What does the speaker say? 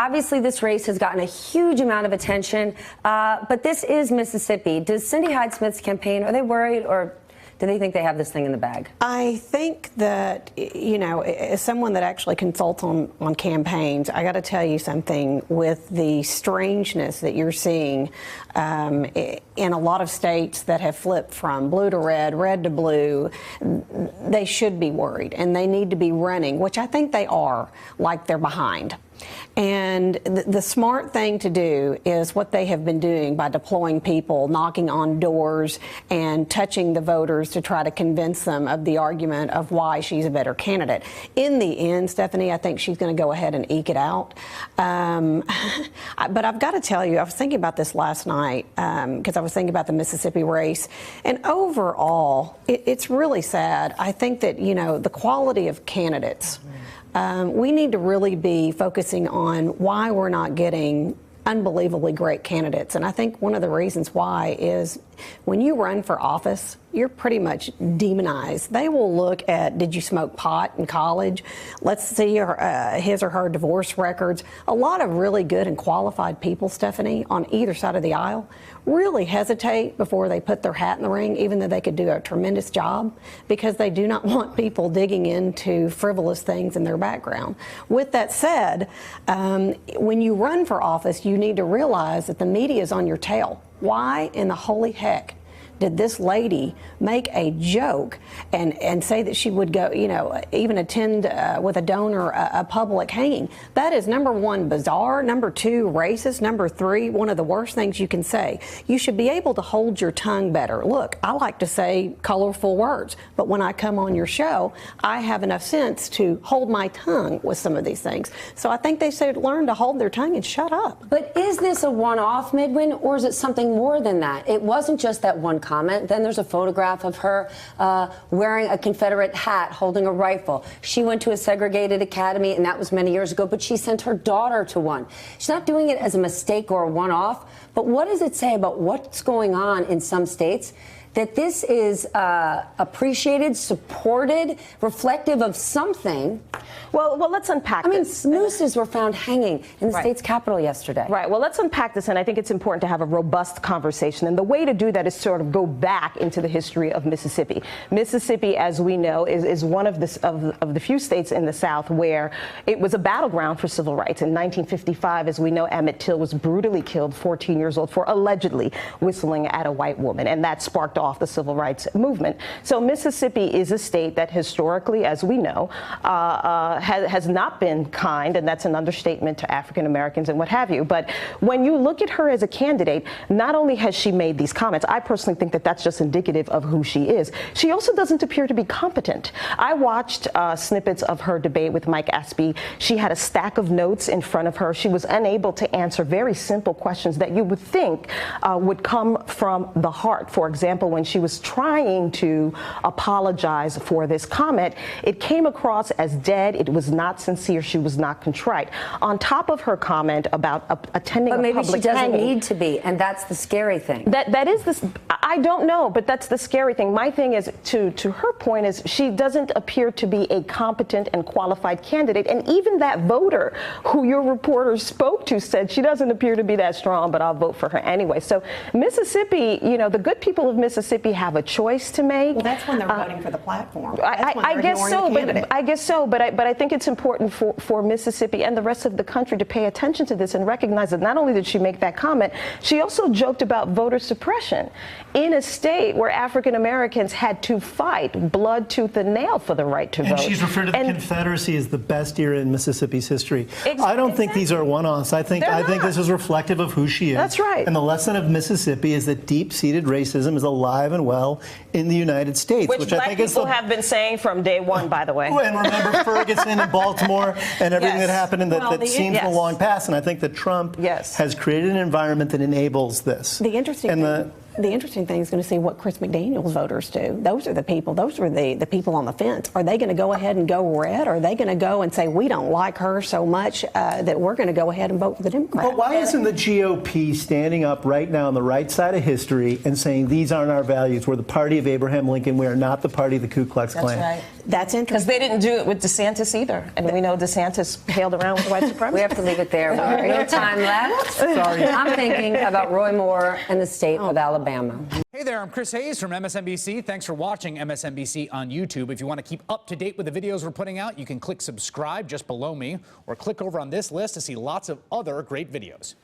Obviously, this race has gotten a huge amount of attention, but this is Mississippi. Does Cindy Hyde-Smith's campaign, are they worried, or do they think they have this thing in the bag? I think that, you know, as someone that actually consults on campaigns, I got to tell you something. With the strangeness that you're seeing in a lot of states that have flipped from blue to red, red to blue, they should be worried, and they need to be running, which I think they are, like they're behind. And the smart thing to do is what they have been doing by deploying people, knocking on doors and touching the voters to try to convince them of the argument of why she's a better candidate. In the end, Stephanie, I think she's going to go ahead and eke it out. But I've got to tell you, I was thinking about this last night because I was thinking about the Mississippi race. And overall, it's really sad. I think that, you know, the quality of candidates, we need to really be focusing on why we're not getting unbelievably great candidates. And I think one of the reasons why is when you run for office, you're pretty much demonized. They will look at, did you smoke pot in college? Let's see his or her divorce records. A lot of really good and qualified people, Stephanie, on either side of the aisle really hesitate before they put their hat in the ring, even though they could do a tremendous job, because they do not want people digging into frivolous things in their background. With that said, when you run for office, you need to realize that the media is on your tail. Why in the holy heck did this lady make a joke and say that she would go, you know, even attend with a donor a public hanging? That is, number one, bizarre. Number two, racist. Number three, one of the worst things you can say. You should be able to hold your tongue better. Look, I like to say colorful words, but when I come on your show, I have enough sense to hold my tongue with some of these things. So I think they should learn to hold their tongue and shut up. But is this a one-off, Midwin, or is it something more than that? It wasn't just that one comment. Then there's a photograph of her wearing a Confederate hat, holding a rifle. She went to a segregated academy, and that was many years ago, but she sent her daughter to one. She's not doing it as a mistake or a one-off, but what does it say about what's going on in some states that this is appreciated, supported, reflective of something? Well, let's unpack this. I mean, nooses were found hanging in the state's capital yesterday. Right. Well, let's unpack this, and I think it's important to have a robust conversation. And the way to do that is sort of go back into the history of Mississippi. Mississippi, as we know, is one of the few states in the South where it was a battleground for civil rights. In 1955, as we know, Emmett Till was brutally killed, 14 years old, for allegedly whistling at a white woman, and that sparked off the civil rights movement. So Mississippi is a state that historically, as we know, has not been kind, and that's an understatement, to African Americans and what have you. But when you look at her as a candidate, not only has she made these comments, I personally think that that's just indicative of who she is. She also doesn't appear to be competent. I watched snippets of her debate with Mike Aspie. She had a stack of notes in front of her. She was unable to answer very simple questions that you would think would come from the heart. For example, when she was trying to apologize for this comment, it came across as dead. It was not sincere. She was not contrite. On top of her comment about attending a public hanging. But maybe she doesn't need to be, and that's the scary thing. That is this. I don't know, but that's the scary thing. My thing is, to her point, is she doesn't appear to be a competent and qualified candidate. And even that voter who your reporter spoke to said she doesn't appear to be that strong, but I'll vote for her anyway. So Mississippi, you know, the good people of Mississippi have a choice to make. Well, that's when they're voting for the platform. I guess so, but I think it's important for Mississippi and the rest of the country to pay attention to this and recognize that not only did she make that comment, she also joked about voter suppression in a state where African Americans had to fight blood, tooth, and nail for the right to vote. And she's referred to the Confederacy as the best era in Mississippi's history. I don't think these are one-offs. I think this is reflective of who she is. That's right. And the lesson of Mississippi is that deep-seated racism is alive and well in the United States, which I think people have been saying from day one, by the way. And remember Ferguson and Baltimore and everything that happened in that seems a long past. And I think that Trump has created an environment that enables this. The interesting thing is going to see what Chris McDaniel's voters do. Those are the people. Those are the people on the fence. Are they going to go ahead and go red? Or are they going to go and say, we don't like her so much that we're going to go ahead and vote for the Democrats? But why isn't the GOP standing up right now on the right side of history and saying these aren't our values? We're the party of Abraham Lincoln. We are not the party of the Ku Klux Klan. That's right. That's interesting. Because they didn't do it with DeSantis either. And we know DeSantis hailed around with white supremacy. We have to leave it there. We have no time left. Sorry. I'm thinking about Roy Moore and the state of Alabama. Hey there, I'm Chris Hayes from MSNBC. Thanks for watching MSNBC on YouTube. If you want to keep up to date with the videos we're putting out, you can click subscribe just below me or click over on this list to see lots of other great videos.